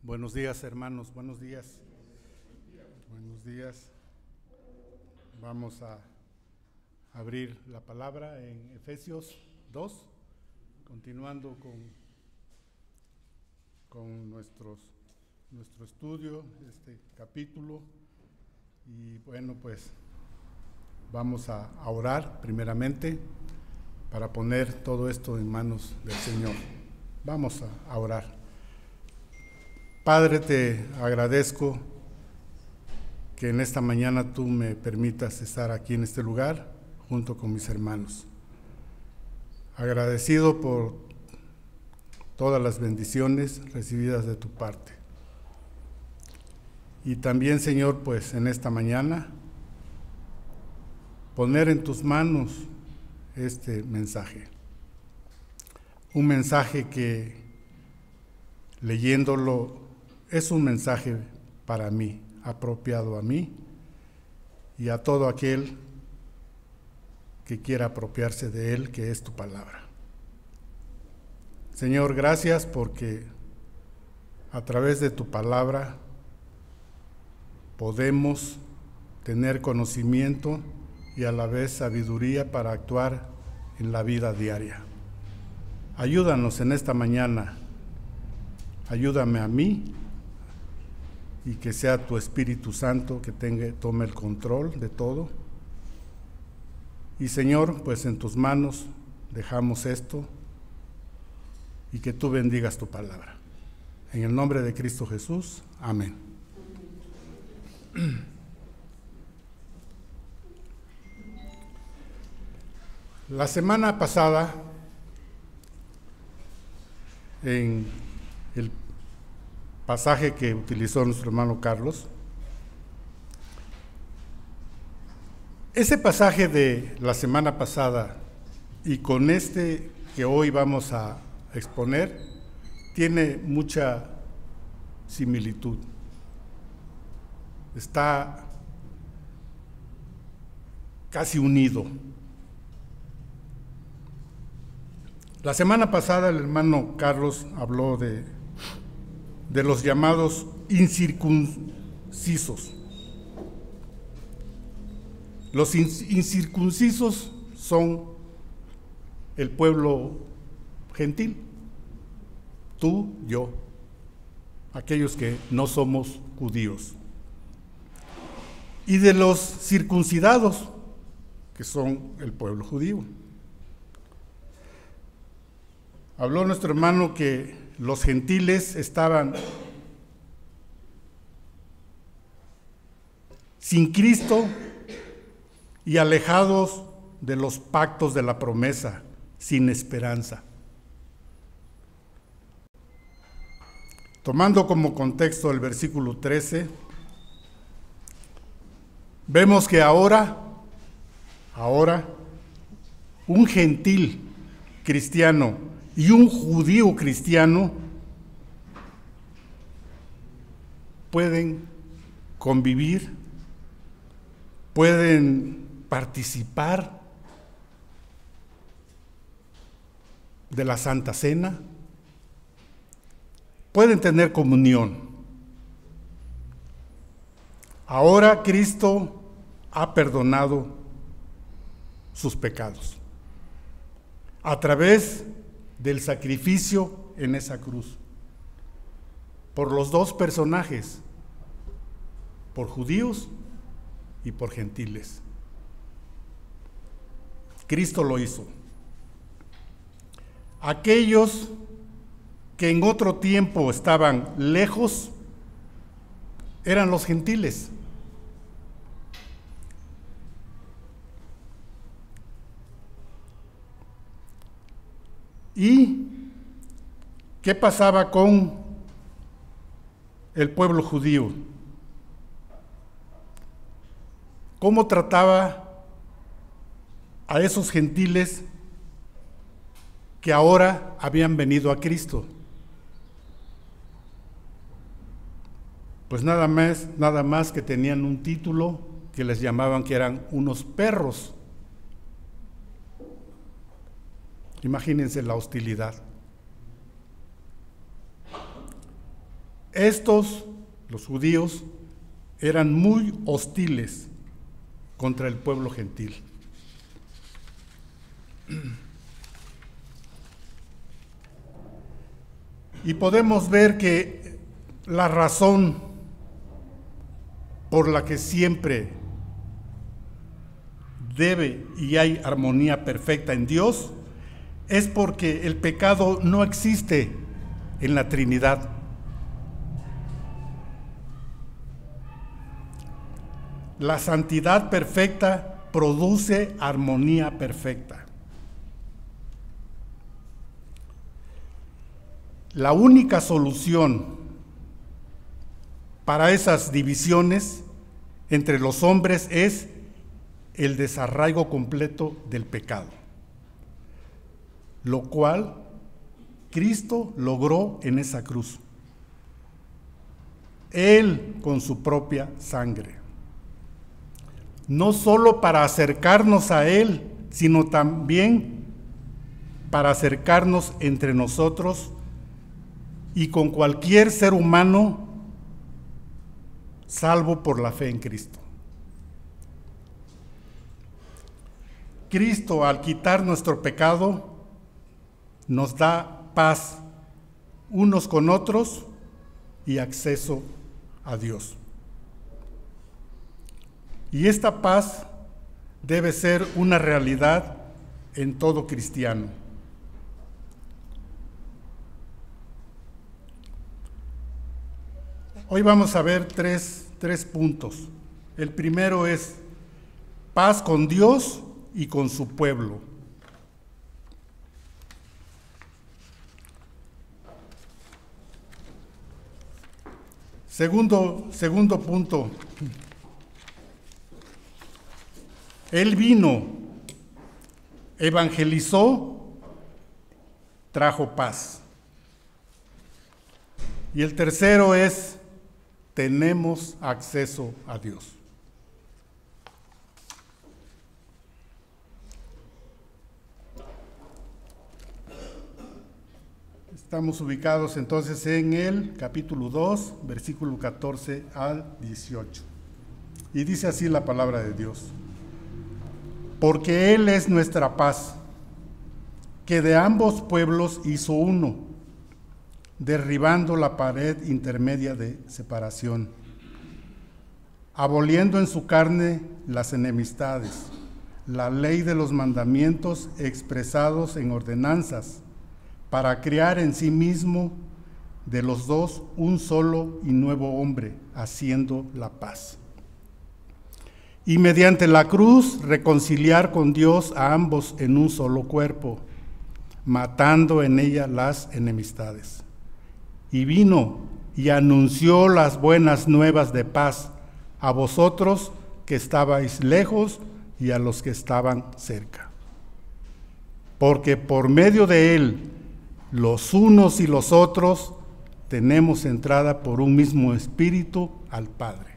Buenos días, hermanos, buenos días. Buenos días. Vamos a abrir la palabra en Efesios 2, continuando con nuestro estudio, este capítulo. Y bueno, pues vamos a orar primeramente para poner todo esto en manos del Señor. Vamos a orar. Padre, te agradezco que en esta mañana tú me permitas estar aquí en este lugar junto con mis hermanos. Agradecido por todas las bendiciones recibidas de tu parte. Y también, Señor, pues en esta mañana poner en tus manos este mensaje. Un mensaje que, leyéndolo, es un mensaje para mí, apropiado a mí y a todo aquel que quiera apropiarse de él, que es tu palabra. Señor, gracias porque a través de tu palabra podemos tener conocimiento y a la vez sabiduría para actuar en la vida diaria. Ayúdanos en esta mañana, ayúdame a mí y que sea tu Espíritu Santo que tome el control de todo. Y Señor, pues en tus manos dejamos esto y que tú bendigas tu palabra. En el nombre de Cristo Jesús, amén. La semana pasada, en el pasaje que utilizó nuestro hermano Carlos, ese pasaje de la semana pasada y con este que hoy vamos a exponer, tiene mucha similitud. Está casi unido. La semana pasada el hermano Carlos habló de los llamados incircuncisos. Los incircuncisos son el pueblo gentil, tú, yo, aquellos que no somos judíos. Y de los circuncidados, que son el pueblo judío. Habló nuestro hermano que los gentiles estaban sin Cristo y alejados de los pactos de la promesa, sin esperanza. Tomando como contexto el versículo 13, vemos que ahora, un gentil cristiano y un judío cristiano pueden convivir, pueden participar de la Santa Cena, pueden tener comunión. Ahora Cristo ha perdonado sus pecados a través del sacrificio en esa cruz, por los dos personajes, por judíos y por gentiles. Cristo lo hizo. Aquellos que en otro tiempo estaban lejos eran los gentiles. ¿Y qué pasaba con el pueblo judío? ¿Cómo trataba a esos gentiles que ahora habían venido a Cristo? Pues nada más que tenían un título que les llamaban que eran unos perros. Imagínense la hostilidad. Estos, los judíos, eran muy hostiles contra el pueblo gentil. Y podemos ver que la razón por la que siempre debe y hay armonía perfecta en Dios es porque el pecado no existe en la Trinidad. La santidad perfecta produce armonía perfecta. La única solución para esas divisiones entre los hombres es el desarraigo completo del pecado, lo cual Cristo logró en esa cruz. Él con su propia sangre. No solo para acercarnos a Él, sino también para acercarnos entre nosotros y con cualquier ser humano, salvo por la fe en Cristo. Cristo, al quitar nuestro pecado, nos da paz unos con otros y acceso a Dios. Y esta paz debe ser una realidad en todo cristiano. Hoy vamos a ver tres puntos. El primero es paz con Dios y con su pueblo. Segundo punto. Él vino, evangelizó, trajo paz. Y el tercero es, tenemos acceso a Dios. Estamos ubicados entonces en el capítulo 2, versículo 14 al 18. Y dice así la palabra de Dios. Porque Él es nuestra paz, que de ambos pueblos hizo uno, derribando la pared intermedia de separación, aboliendo en su carne las enemistades, la ley de los mandamientos expresados en ordenanzas, para crear en sí mismo de los dos un solo y nuevo hombre, haciendo la paz. Y mediante la cruz reconciliar con Dios a ambos en un solo cuerpo, matando en ella las enemistades. Y vino y anunció las buenas nuevas de paz a vosotros que estabais lejos y a los que estaban cerca. Porque por medio de él, los unos y los otros, tenemos entrada por un mismo espíritu al Padre.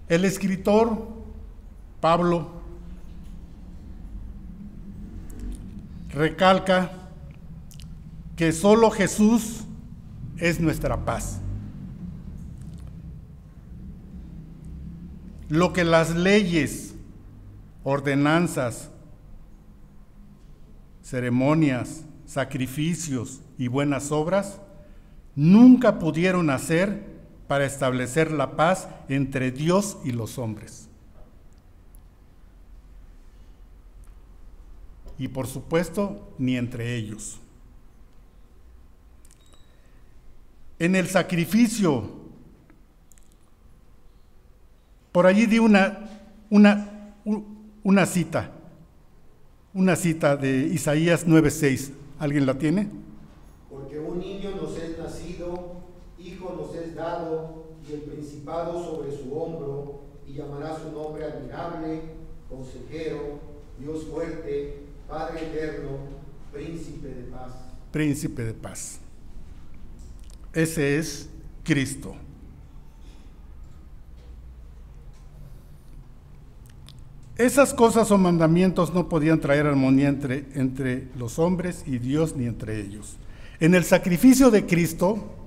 El escritor Pablo recalca que solo Jesús es nuestra paz. Lo que las leyes, ordenanzas, ceremonias, sacrificios y buenas obras nunca pudieron hacer para establecer la paz entre Dios y los hombres. Y por supuesto, ni entre ellos. En el sacrificio, por allí di una cita de Isaías 9:6. ¿Alguien la tiene? Porque un niño nos es nacido, hijo nos es dado, y el principado sobre su hombro, y llamará su nombre admirable, consejero, Dios fuerte, Padre eterno, príncipe de paz. Príncipe de paz. Ese es Cristo. Esas cosas o mandamientos no podían traer armonía entre los hombres y Dios ni entre ellos. En el sacrificio de Cristo,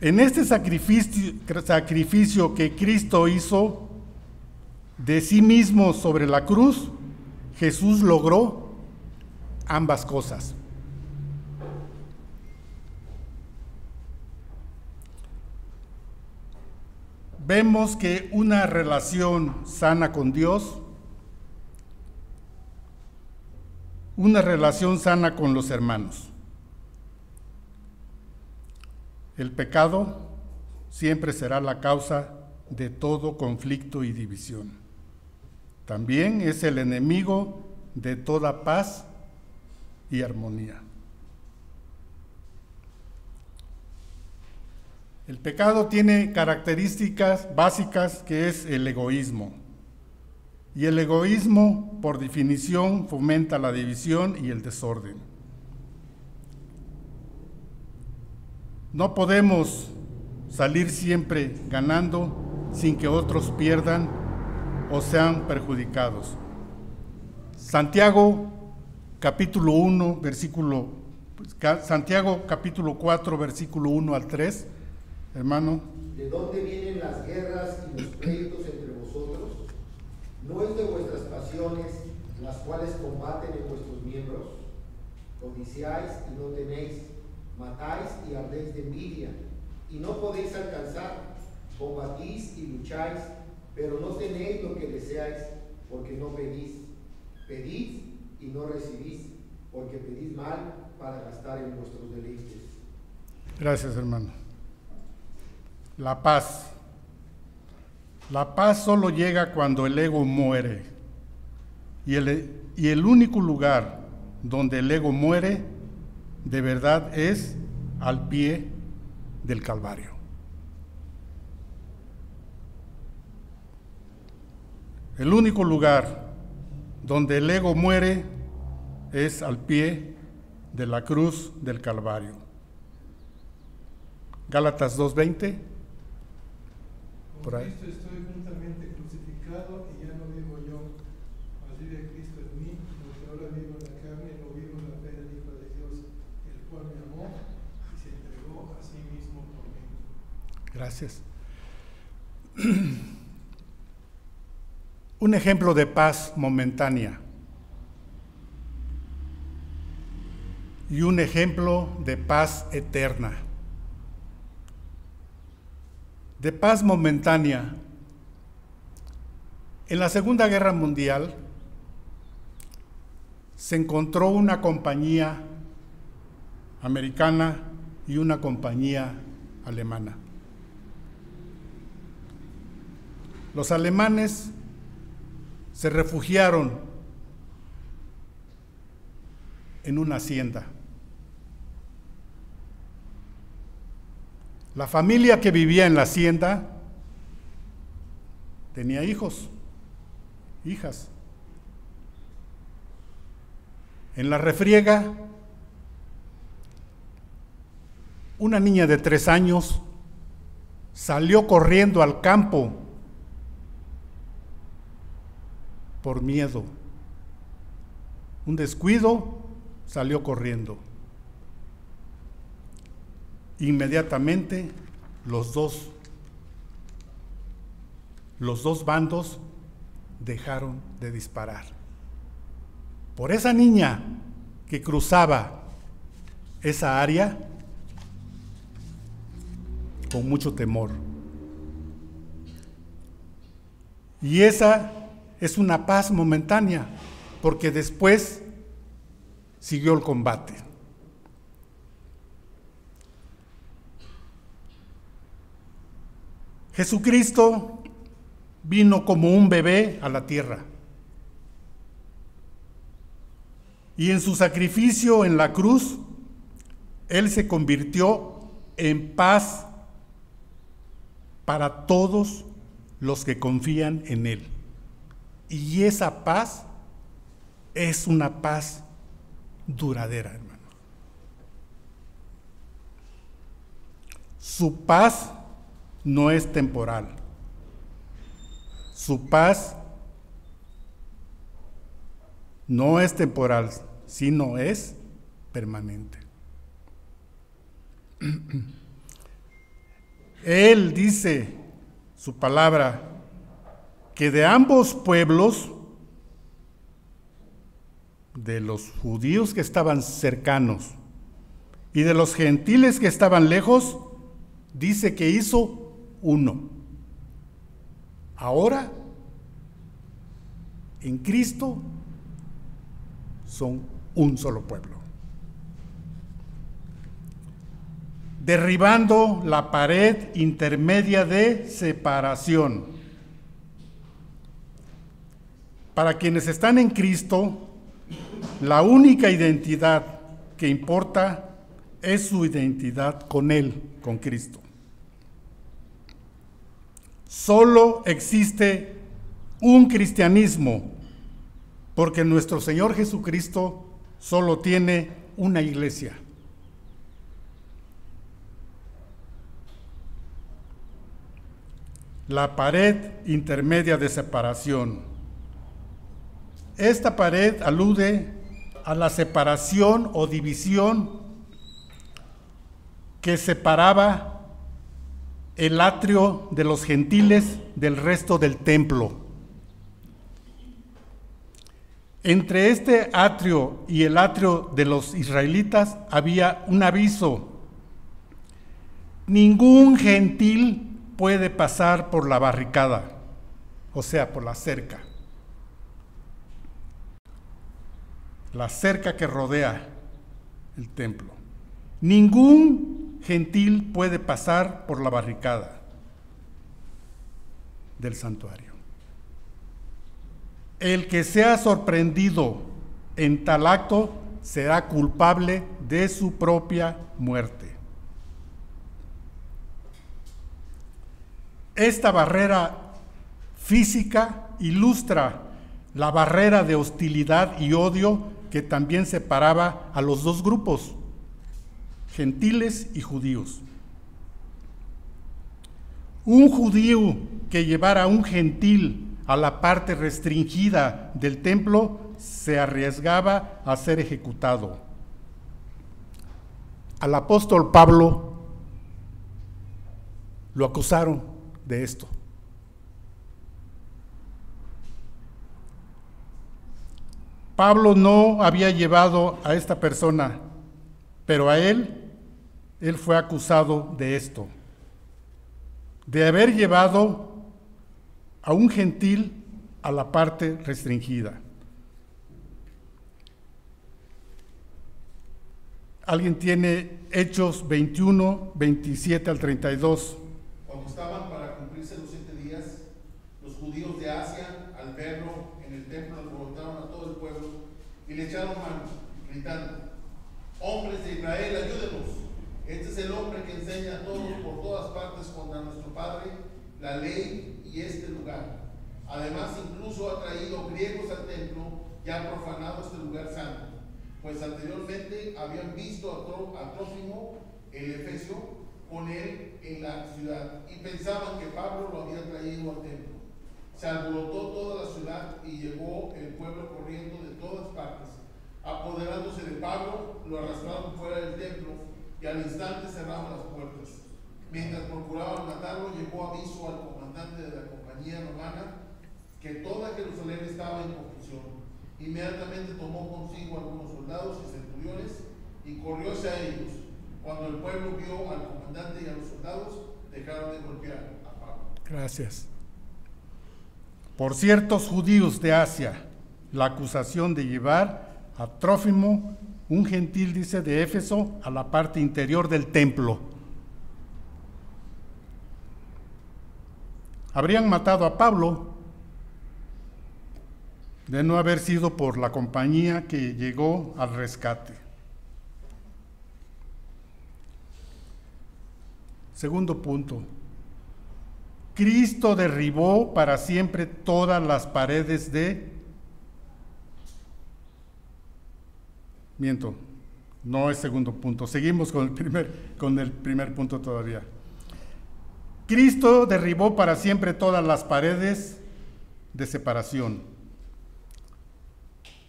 en este sacrificio que Cristo hizo de sí mismo sobre la cruz, Jesús logró ambas cosas. Vemos que una relación sana con Dios, una relación sana con los hermanos. El pecado siempre será la causa de todo conflicto y división. También es el enemigo de toda paz y armonía. El pecado tiene características básicas que es el egoísmo. Y el egoísmo, por definición, fomenta la división y el desorden. No podemos salir siempre ganando sin que otros pierdan o sean perjudicados. Santiago capítulo 4, versículo 1 al 3, hermano. ¿De dónde vienen las guerras y los pleitos entre vosotros? ¿No es de vuestras pasiones las cuales combaten en vuestros miembros? Codiciáis y no tenéis, matáis y ardéis de envidia, y no podéis alcanzar, combatís y lucháis, pero no tenéis lo que deseáis, porque no pedís. Pedís y no recibís, porque pedís mal para gastar en vuestros deleites. Gracias, hermano. La paz. La paz solo llega cuando el ego muere. Y el único lugar donde el ego muere de verdad es al pie del Calvario. El único lugar donde el ego muere es al pie de la cruz del Calvario. Gálatas 2:20. Con Cristo estoy juntamente crucificado y ya no vivo yo, mas vive Cristo en mí, lo que ahora vivo en la carne, lo vivo en la fe del Hijo de Dios, el cual me amó y se entregó a sí mismo por mí. Gracias. Un ejemplo de paz momentánea y un ejemplo de paz eterna. De paz momentánea. En la Segunda Guerra Mundial se encontró una compañía americana y una compañía alemana. Los alemanes se refugiaron en una hacienda. La familia que vivía en la hacienda tenía hijos, hijas. En la refriega, una niña de 3 años salió corriendo al campo por miedo. Un descuido, salió corriendo. Inmediatamente los dos bandos dejaron de disparar. Por esa niña que cruzaba esa área con mucho temor. Y esa es una paz momentánea, porque después siguió el combate. Jesucristo vino como un bebé a la tierra. Y en su sacrificio en la cruz, Él se convirtió en paz para todos los que confían en Él. Y esa paz es una paz duradera, hermano. Su paz no es temporal. Su paz no es temporal, sino es permanente. Él dice, su palabra, que de ambos pueblos, de los judíos que estaban cercanos y de los gentiles que estaban lejos, dice que hizo uno. Ahora, en Cristo, son un solo pueblo. Derribando la pared intermedia de separación. Para quienes están en Cristo, la única identidad que importa es su identidad con Él, con Cristo. Solo existe un cristianismo, porque nuestro Señor Jesucristo solo tiene una iglesia. La pared intermedia de separación. Esta pared alude a la separación o división que separaba el atrio de los gentiles del resto del templo. Entre este atrio y el atrio de los israelitas había un aviso: ningún gentil puede pasar por la barricada, o sea, por la cerca que rodea el templo. Ningún gentil puede pasar por la barricada del santuario. El que sea sorprendido en tal acto será culpable de su propia muerte. Esta barrera física ilustra la barrera de hostilidad y odio que también separaba a los dos grupos, gentiles y judíos. Un judío que llevara a un gentil a la parte restringida del templo se arriesgaba a ser ejecutado. Al apóstol Pablo lo acusaron de esto. Pablo no había llevado a esta persona, pero a él fue acusado de esto, de haber llevado a un gentil a la parte restringida. ¿Alguien tiene Hechos 21, 27 al 32? Cuando estaban para cumplirse los 7 días, los judíos de Asia, al verlo en el templo, alborotaron a todo el pueblo y le echaron mano, gritando: hombres de Israel, ayúdenos. Este es el hombre que enseña a todos por todas partes contra nuestro Padre la ley y este lugar. Además, incluso ha traído griegos al templo y ha profanado este lugar santo, pues anteriormente habían visto a Trófimo el efesio con él en la ciudad y pensaban que Pablo lo había traído al templo. Se alborotó toda la ciudad y llegó el pueblo corriendo de todas partes. Apoderándose de Pablo, lo arrastraron fuera del templo y al instante cerraron las puertas. Mientras procuraban matarlo, llegó aviso al comandante de la compañía romana que toda Jerusalén estaba en confusión. Inmediatamente tomó consigo algunos soldados y centuriones y corrió hacia ellos. Cuando el pueblo vio al comandante y a los soldados, dejaron de golpear a Pablo. Gracias. Por ciertos judíos de Asia, la acusación de llevar a Trófimo, un gentil, dice, de Éfeso, a la parte interior del templo. Habrían matado a Pablo de no haber sido por la compañía que llegó al rescate. Segundo punto. Cristo derribó para siempre todas las paredes de... Miento, no es segundo punto. Seguimos con el primer punto todavía. Cristo derribó para siempre todas las paredes de separación,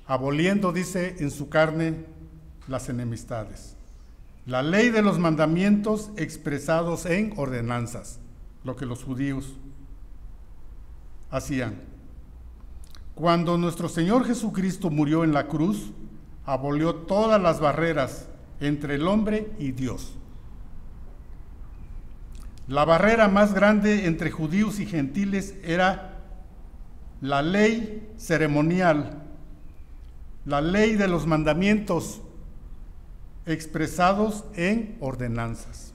aboliendo, dice, en su carne las enemistades. La ley de los mandamientos expresados en ordenanzas, lo que los judíos hacían. Cuando nuestro Señor Jesucristo murió en la cruz, abolió todas las barreras entre el hombre y Dios. La barrera más grande entre judíos y gentiles era la ley ceremonial, la ley de los mandamientos expresados en ordenanzas.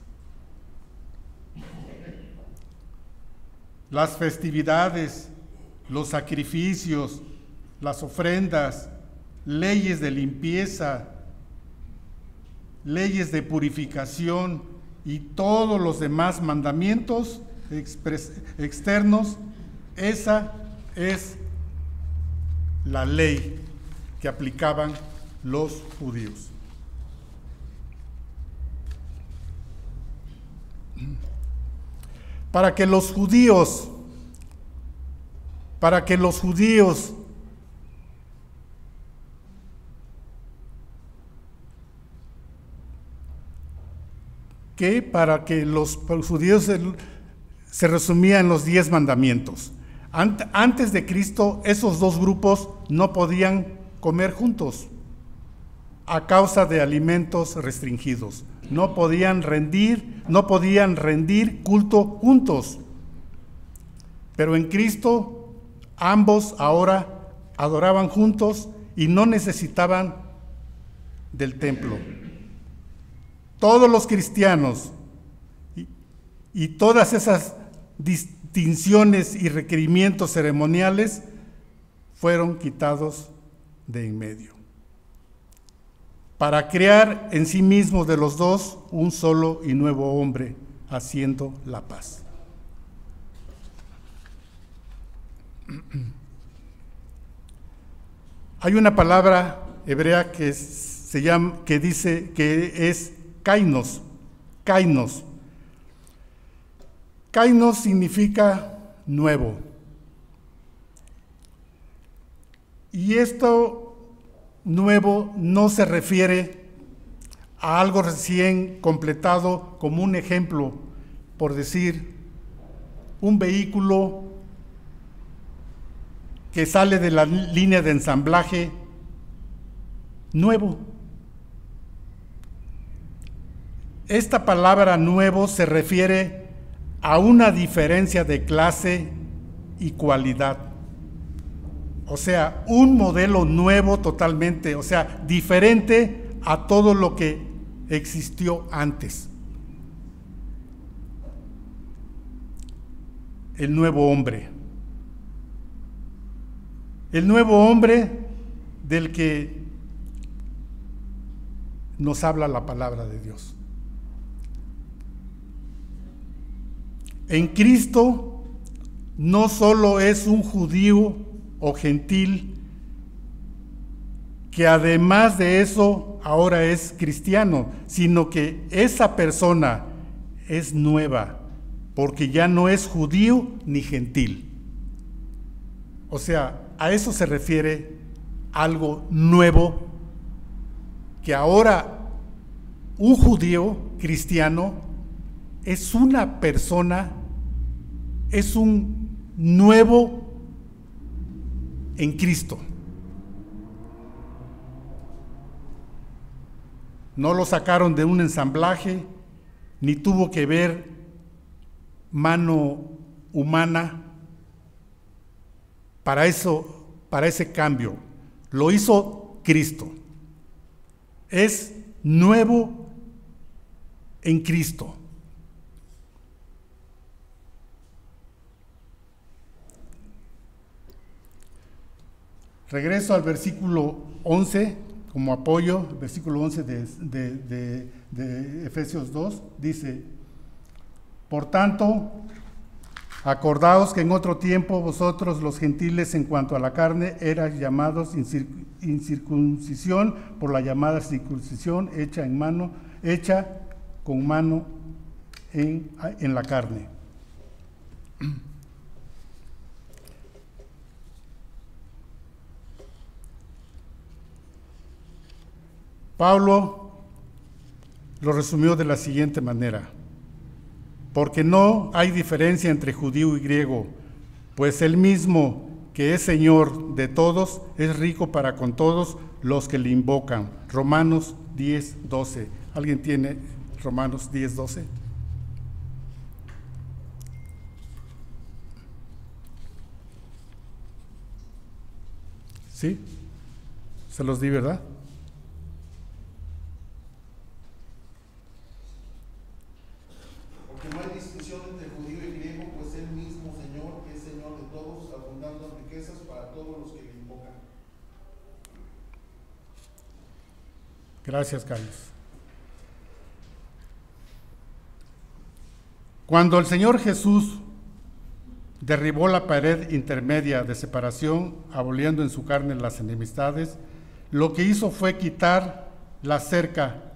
Las festividades, los sacrificios, las ofrendas, leyes de limpieza, leyes de purificación y todos los demás mandamientos externos, esa es la ley que aplicaban los judíos. Para que los judíos se resumía en los 10 mandamientos. Antes de Cristo, esos dos grupos no podían comer juntos a causa de alimentos restringidos. No podían rendir culto juntos. Pero en Cristo, ambos ahora adoraban juntos y no necesitaban del templo. Todos los cristianos y todas esas distinciones y requerimientos ceremoniales fueron quitados de en medio, para crear en sí mismos de los dos un solo y nuevo hombre, haciendo la paz. Hay una palabra hebrea que dice que es kainos. Kainos significa nuevo. Y esto nuevo no se refiere a algo recién completado, como un ejemplo, por decir, un vehículo que sale de la línea de ensamblaje nuevo. Esta palabra nuevo se refiere a una diferencia de clase y cualidad. O sea, un modelo nuevo totalmente, o sea, diferente a todo lo que existió antes. El nuevo hombre. El nuevo hombre del que nos habla la palabra de Dios. En Cristo no solo es un judío o gentil, que además de eso ahora es cristiano, sino que esa persona es nueva, porque ya no es judío ni gentil. O sea, a eso se refiere algo nuevo, que ahora un judío cristiano es una persona, es un nuevo en Cristo. No lo sacaron de un ensamblaje, ni tuvo que ver mano humana para ese cambio. Lo hizo Cristo. Es nuevo en Cristo. Regreso al versículo 11 como apoyo, el versículo 11 de Efesios 2, dice: por tanto, acordaos que en otro tiempo vosotros los gentiles en cuanto a la carne erais llamados incircuncisión por la llamada circuncisión hecha con mano en la carne. Pablo lo resumió de la siguiente manera: porque no hay diferencia entre judío y griego, pues el mismo que es Señor de todos es rico para con todos los que le invocan. Romanos 10:12. ¿Alguien tiene Romanos 10:12? ¿Sí? Se los di, ¿verdad? Porque no hay distinción entre judío y griego, pues el mismo Señor, que es Señor de todos, abundando en riquezas para todos los que le invocan. Gracias, Carlos. Cuando el Señor Jesús derribó la pared intermedia de separación, aboliendo en su carne las enemistades, lo que hizo fue quitar la cerca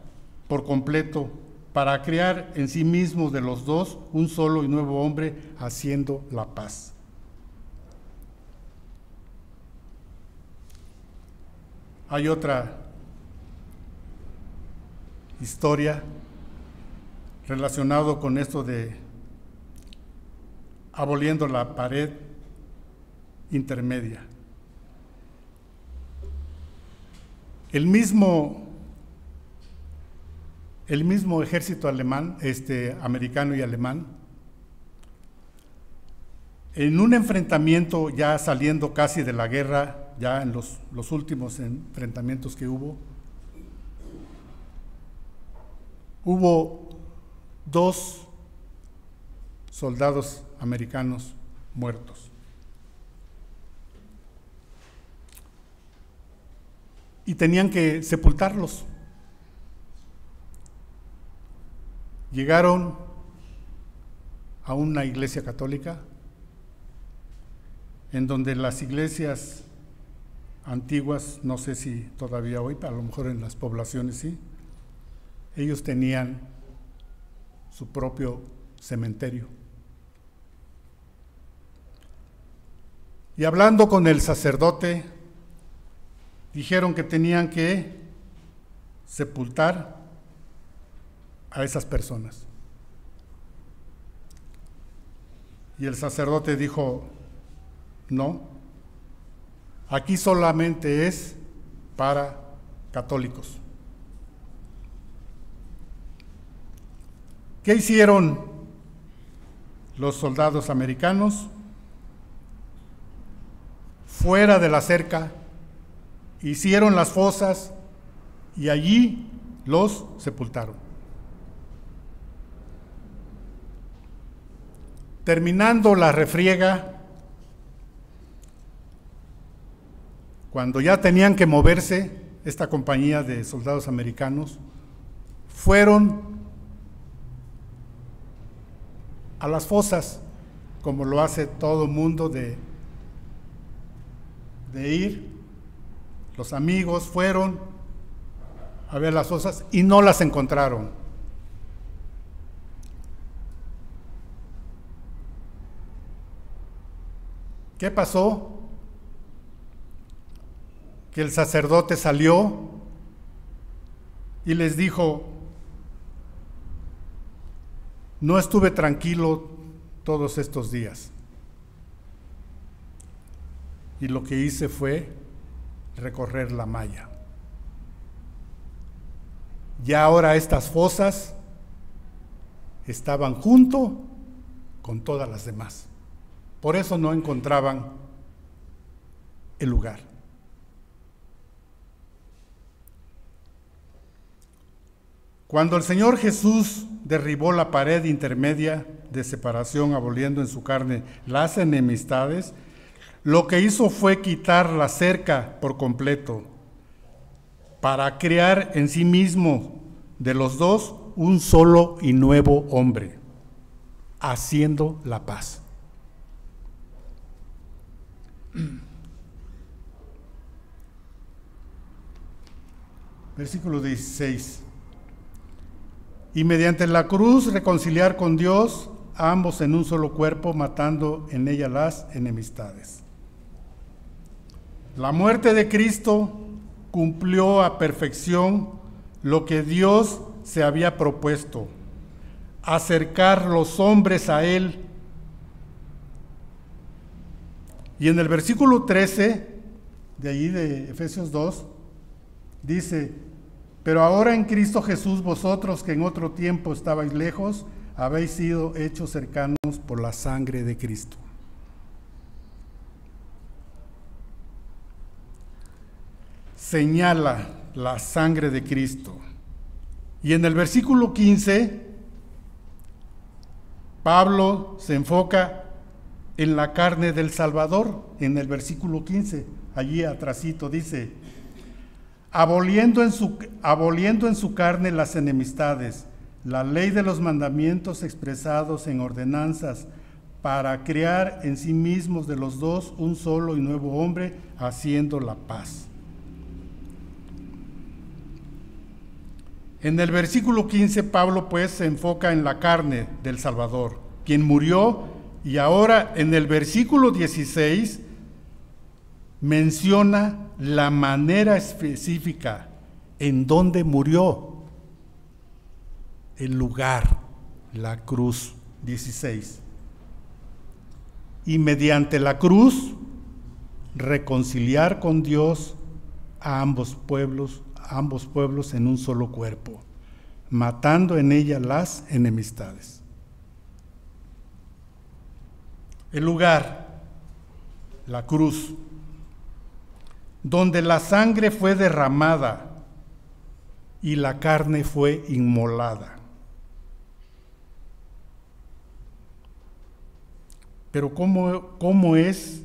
por completo para crear en sí mismo de los dos un solo y nuevo hombre, haciendo la paz. Hay otra historia relacionado con esto de aboliendo la pared intermedia. El mismo ejército alemán, americano y alemán, en un enfrentamiento ya saliendo casi de la guerra, ya en los últimos enfrentamientos que hubo 2 soldados americanos muertos. Y tenían que sepultarlos. Llegaron a una iglesia católica, en donde las iglesias antiguas, no sé si todavía hoy, a lo mejor en las poblaciones sí, ellos tenían su propio cementerio. Y hablando con el sacerdote, dijeron que tenían que sepultar a esas personas. Y el sacerdote dijo: no, aquí solamente es para católicos. ¿Qué hicieron los soldados americanos? Fuera de la cerca, hicieron las fosas y allí los sepultaron. Terminando la refriega, cuando ya tenían que moverse, esta compañía de soldados americanos fueron a las fosas, como lo hace todo mundo de ir. Los amigos fueron a ver las fosas y no las encontraron. ¿Qué pasó? Que el sacerdote salió y les dijo: no estuve tranquilo todos estos días. Y lo que hice fue recorrer la malla. Ya ahora estas fosas estaban junto con todas las demás. Por eso no encontraban el lugar. Cuando el Señor Jesús derribó la pared intermedia de separación, aboliendo en su carne las enemistades, lo que hizo fue quitar la cerca por completo para crear en sí mismo de los dos un solo y nuevo hombre, haciendo la paz. Versículo 16. Y mediante la cruz reconciliar con Dios ambos en un solo cuerpo, matando en ella las enemistades. La muerte de Cristo cumplió a perfección lo que Dios se había propuesto: acercar los hombres a Él. Y en el versículo 13, de allí de Efesios 2, dice: pero ahora en Cristo Jesús, vosotros que en otro tiempo estabais lejos, habéis sido hechos cercanos por la sangre de Cristo. Señala la sangre de Cristo. Y en el versículo 15, Pablo se enfoca en la carne del Salvador. En el versículo 15, allí atrasito, dice: aboliendo en su carne las enemistades, la ley de los mandamientos expresados en ordenanzas, para crear en sí mismos de los dos un solo y nuevo hombre, haciendo la paz. En el versículo 15, Pablo pues se enfoca en la carne del Salvador, quien murió, y ahora en el versículo 16 menciona la manera específica en donde murió, el lugar, la cruz. 16. Y mediante la cruz reconciliar con Dios a ambos pueblos en un solo cuerpo, matando en ella las enemistades. El lugar, la cruz, donde la sangre fue derramada y la carne fue inmolada. Pero ¿cómo es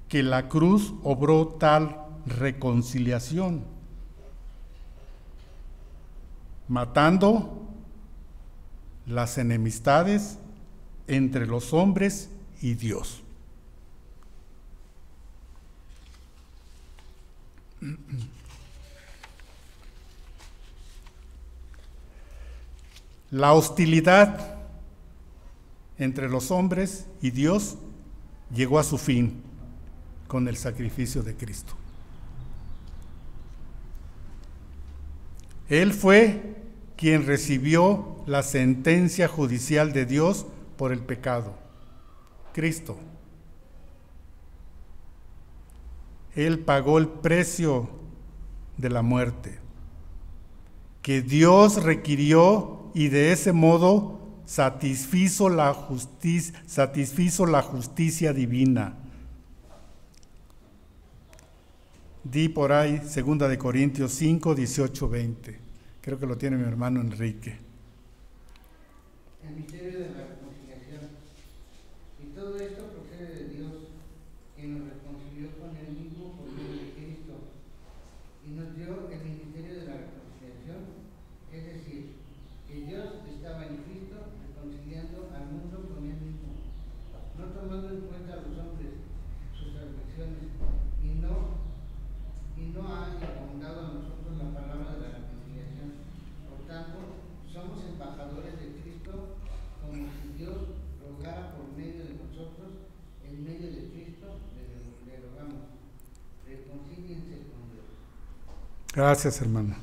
que la cruz obró tal reconciliación? Matando las enemistades entre los hombres y Dios. La hostilidad entre los hombres y Dios llegó a su fin con el sacrificio de Cristo. Él fue quien recibió la sentencia judicial de Dios por el pecado. Cristo. Él pagó el precio de la muerte que Dios requirió, y de ese modo satisfizo la justicia divina. Di por ahí 2 de Corintios 5, 18, 20. Creo que lo tiene mi hermano Enrique. El misterio de la reconciliación. Y todo esto procede de Dios, quien nos reconcilió con Él mismo por medio de Cristo, y nos dio el ministerio de la reconciliación, es decir, que Dios estaba en Cristo reconciliando al mundo con Él mismo, no tomando en cuenta a los hombres sus transgresiones, y no ha encomendado a nosotros la palabra de la reconciliación. Por tanto, somos embajadores de Cristo, como si Dios rogara por medio de nosotros. En medio de Cristo le rogamos: reconcíliense con Dios. Gracias, hermano.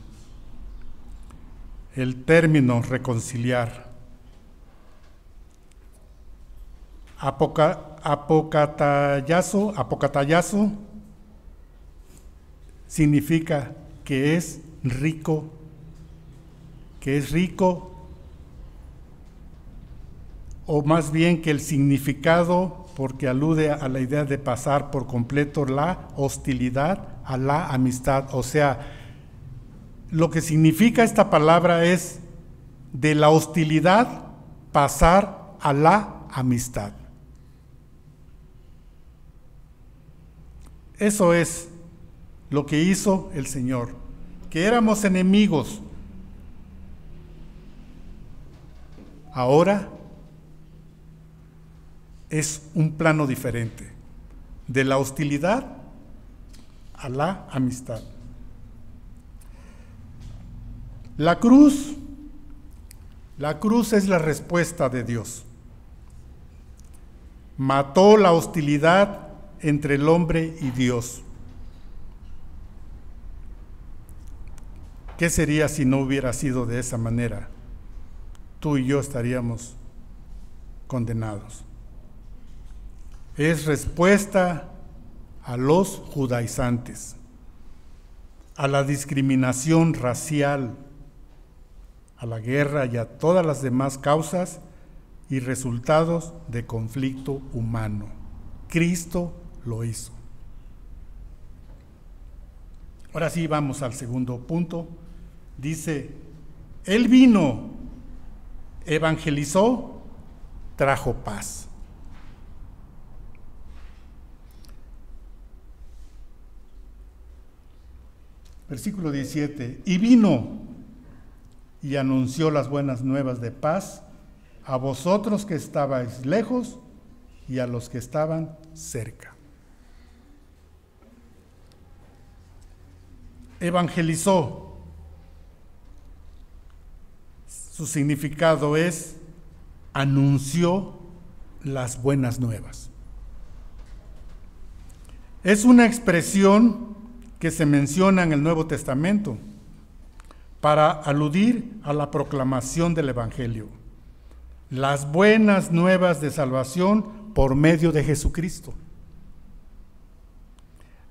El término reconciliar, apocatallazo, significa que es rico, o más bien que el significado, porque alude a la idea de pasar por completo la hostilidad a la amistad. O sea, lo que significa esta palabra es de la hostilidad pasar a la amistad. Eso es lo que hizo el Señor, que éramos enemigos. Ahora es un plano diferente, de la hostilidad a la amistad. La cruz es la respuesta de Dios. mató la hostilidad entre el hombre y Dios. ¿Qué sería si no hubiera sido de esa manera? Tú y yo estaríamos condenados. Es respuesta a los judaizantes, a la discriminación racial, a la guerra y a todas las demás causas y resultados de conflicto humano. Cristo lo hizo. Ahora sí, vamos al segundo punto. Dice, Él vino, evangelizó, trajo paz. Versículo 17, y vino y anunció las buenas nuevas de paz a vosotros que estabais lejos y a los que estaban cerca. Evangelizó. Su significado es anunció las buenas nuevas. Es una expresión que se menciona en el Nuevo Testamento para aludir a la proclamación del Evangelio, las buenas nuevas de salvación por medio de Jesucristo.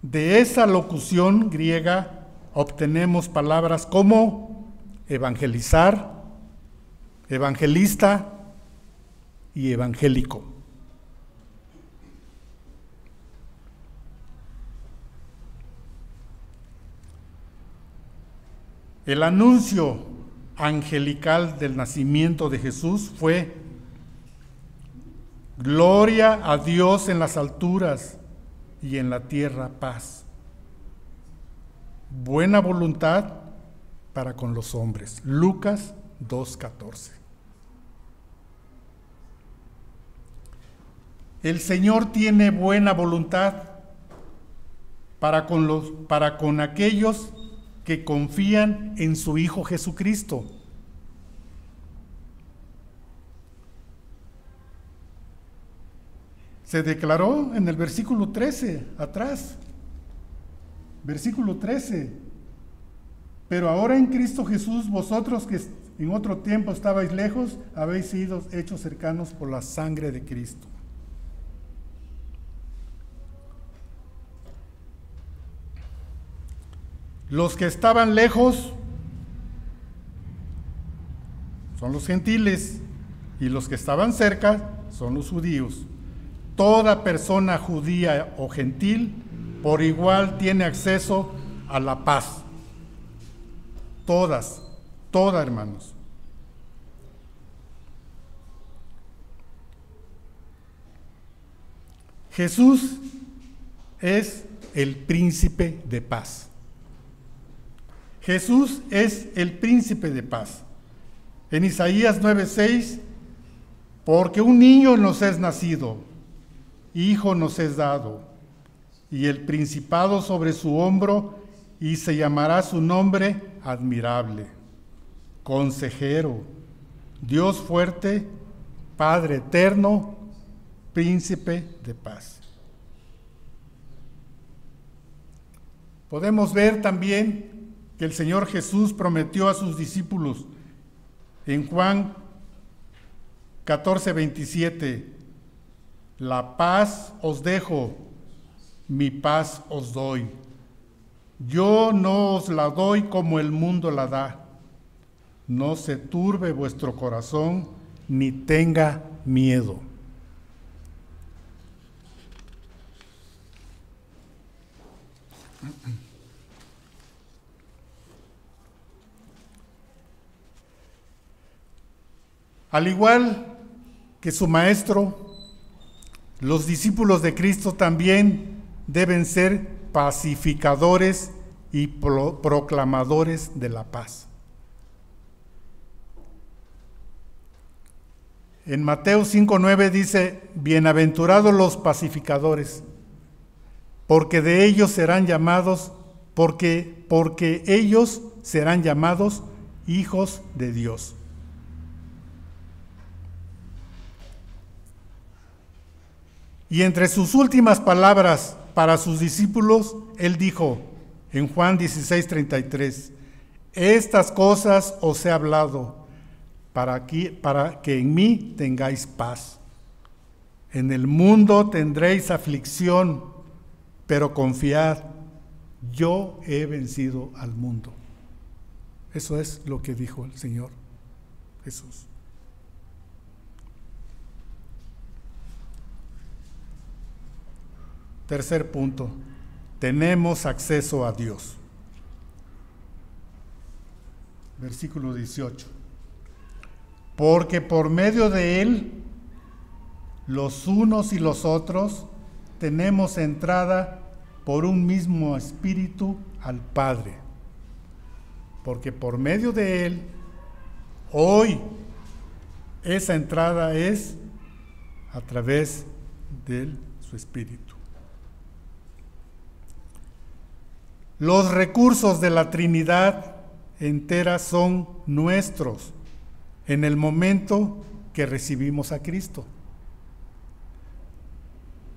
De esa locución griega obtenemos palabras como evangelizar, evangelista y evangélico. El anuncio angelical del nacimiento de Jesús fue: gloria a Dios en las alturas y en la tierra paz, buena voluntad para con los hombres. Lucas 2:14. El Señor tiene buena voluntad para con aquellos que confían en su Hijo Jesucristo. Se declaró en el versículo 13, atrás, versículo 13, pero ahora en Cristo Jesús, vosotros que en otro tiempo estabais lejos, habéis sido hechos cercanos por la sangre de Cristo. Los que estaban lejos son los gentiles y los que estaban cerca son los judíos. Toda persona judía o gentil por igual tiene acceso a la paz. Todas, hermanos. Jesús es el príncipe de paz. Jesús es el príncipe de paz. En Isaías 9:6, porque un niño nos es nacido, hijo nos es dado, y el principado sobre su hombro, y se llamará su nombre admirable, consejero, Dios fuerte, Padre eterno, príncipe de paz. Podemos ver también que el Señor Jesús prometió a sus discípulos en Juan 14:27, la paz os dejo, mi paz os doy. Yo no os la doy como el mundo la da. No se turbe vuestro corazón, ni tenga miedo. Al igual que su maestro, los discípulos de Cristo también deben ser pacificadores y proclamadores de la paz. En Mateo 5:9 dice, bienaventurados los pacificadores, porque de ellos serán llamados, porque ellos serán llamados hijos de Dios. Y entre sus últimas palabras para sus discípulos, él dijo en Juan 16:33, estas cosas os he hablado para que en mí tengáis paz. En el mundo tendréis aflicción, pero confiad, yo he vencido al mundo. Eso es lo que dijo el Señor Jesús. Tercer punto, tenemos acceso a Dios. Versículo 18. Porque por medio de Él, los unos y los otros, tenemos entrada por un mismo espíritu al Padre. Porque por medio de Él, hoy, esa entrada es a través de su espíritu. Los recursos de la Trinidad entera son nuestros en el momento que recibimos a Cristo.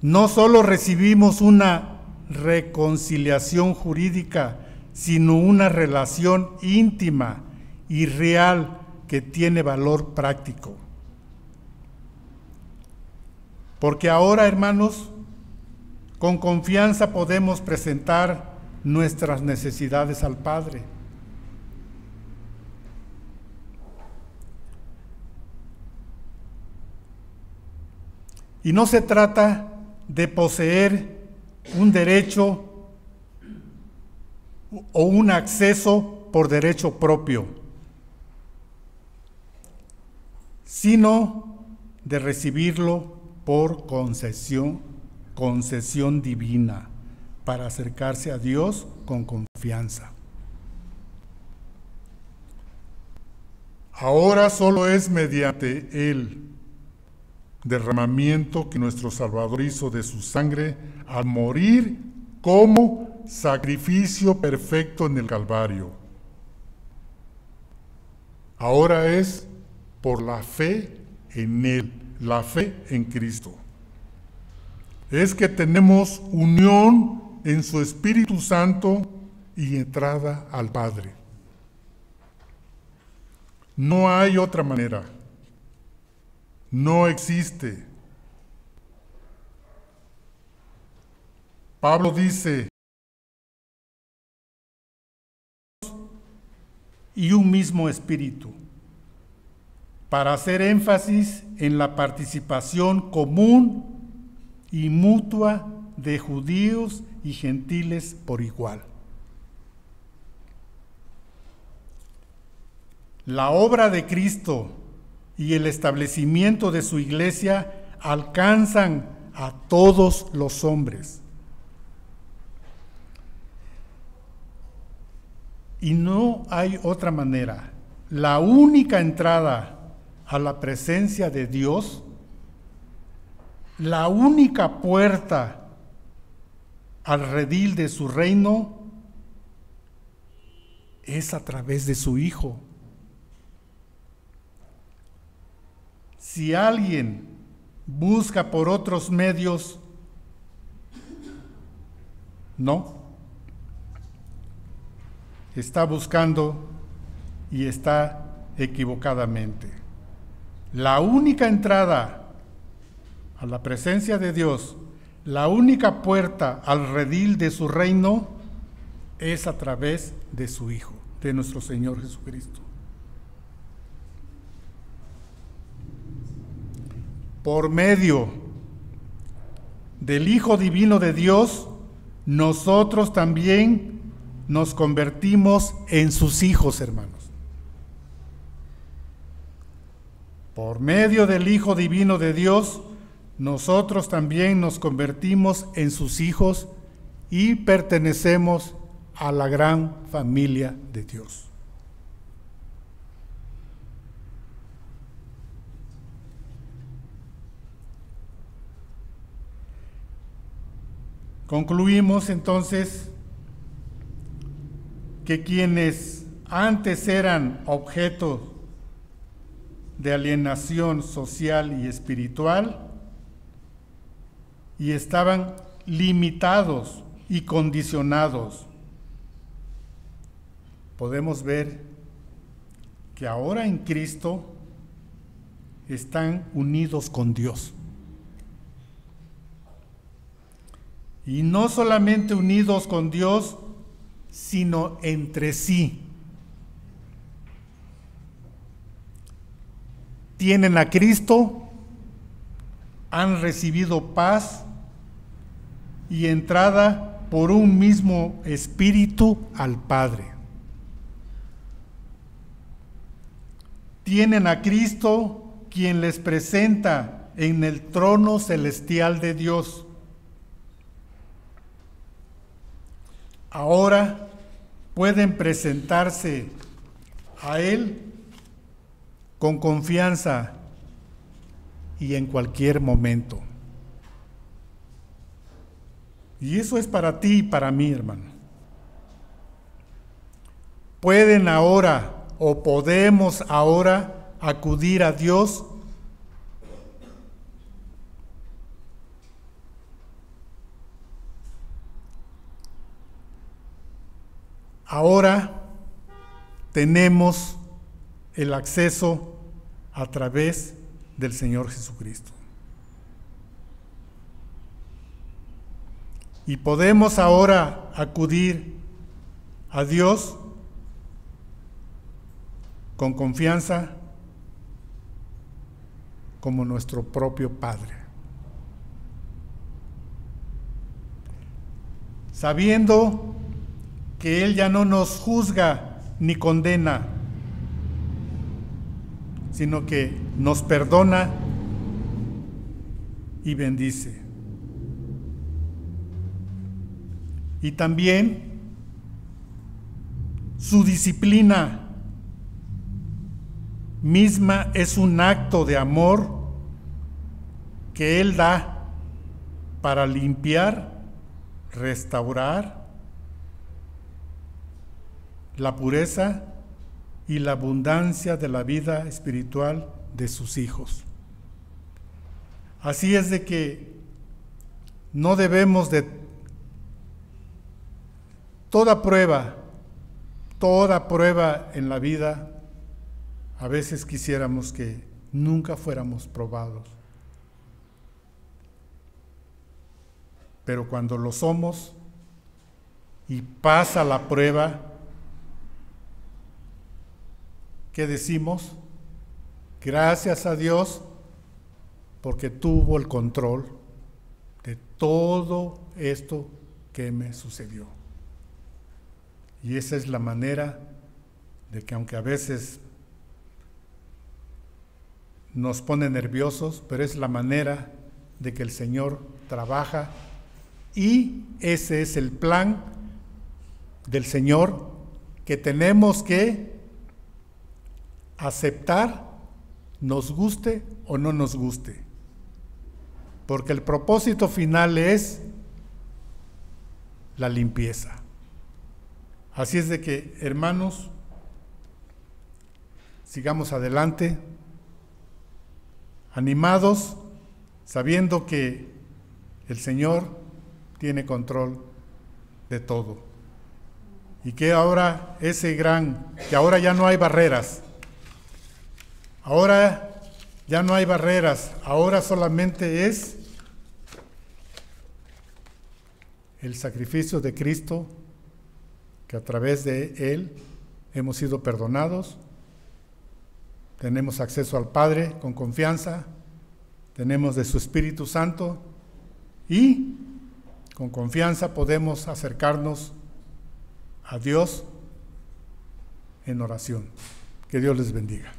No solo recibimos una reconciliación jurídica, sino una relación íntima y real que tiene valor práctico. Porque ahora, hermanos, con confianza podemos presentar nuestras necesidades al Padre. Y no se trata de poseer un derecho o un acceso por derecho propio, sino de recibirlo por concesión divina, para acercarse a Dios con confianza. Ahora solo es mediante el derramamiento que nuestro Salvador hizo de su sangre al morir como sacrificio perfecto en el Calvario. Ahora es por la fe en Él, la fe en Cristo. Es que tenemos unión en su Espíritu Santo y entrada al Padre. No hay otra manera. No existe. Pablo dice, y un mismo espíritu, para hacer énfasis en la participación común y mutua de judíos y gentiles por igual. La obra de Cristo y el establecimiento de su iglesia alcanzan a todos los hombres. Y no hay otra manera. La única entrada a la presencia de Dios, la única puerta al redil de su reino, es a través de su Hijo. Si alguien busca por otros medios, no. Está buscando y está equivocadamente. La única entrada a la presencia de Dios, la única puerta al redil de su reino, es a través de su Hijo, de nuestro Señor Jesucristo. Por medio del Hijo Divino de Dios, nosotros también nos convertimos en sus hijos, hermanos. Por medio del Hijo Divino de Dios, nosotros también nos convertimos en sus hijos y pertenecemos a la gran familia de Dios. Concluimos entonces que quienes antes eran objeto de alienación social y espiritual, y estaban limitados y condicionados. Podemos ver que ahora en Cristo están unidos con Dios. Y no solamente unidos con Dios, sino entre sí. Tienen a Cristo, han recibido paz y entrada por un mismo espíritu al Padre. Tienen a Cristo, quien les presenta en el trono celestial de Dios. Ahora pueden presentarse a Él con confianza y en cualquier momento. Y eso es para ti y para mí, hermano. Pueden ahora o podemos ahora acudir a Dios ahora tenemos el acceso a través del Señor Jesucristo. Y podemos ahora acudir a Dios con confianza como nuestro propio Padre. Sabiendo que Él ya no nos juzga ni condena, sino que nos perdona y bendice. Y también su disciplina misma es un acto de amor que Él da para limpiar, restaurar la pureza y la abundancia de la vida espiritual de sus hijos. Así es de que no debemos de toda prueba en la vida, a veces quisiéramos que nunca fuéramos probados. Pero cuando lo somos y pasa la prueba, ¿qué decimos? Gracias a Dios, porque tuvo el control de todo esto que me sucedió. Y esa es la manera de que, aunque a veces nos pone nerviosos, pero es la manera de que el Señor trabaja, y ese es el plan del Señor que tenemos que aceptar, nos guste o no nos guste, porque el propósito final es la limpieza. Así es de que, hermanos, sigamos adelante, animados, sabiendo que el Señor tiene control de todo. Y que ahora que ahora ya no hay barreras. Ahora ya no hay barreras, ahora solamente es el sacrificio de Cristo, que a través de Él hemos sido perdonados, tenemos acceso al Padre con confianza, tenemos de su Espíritu Santo y con confianza podemos acercarnos a Dios en oración. Que Dios les bendiga.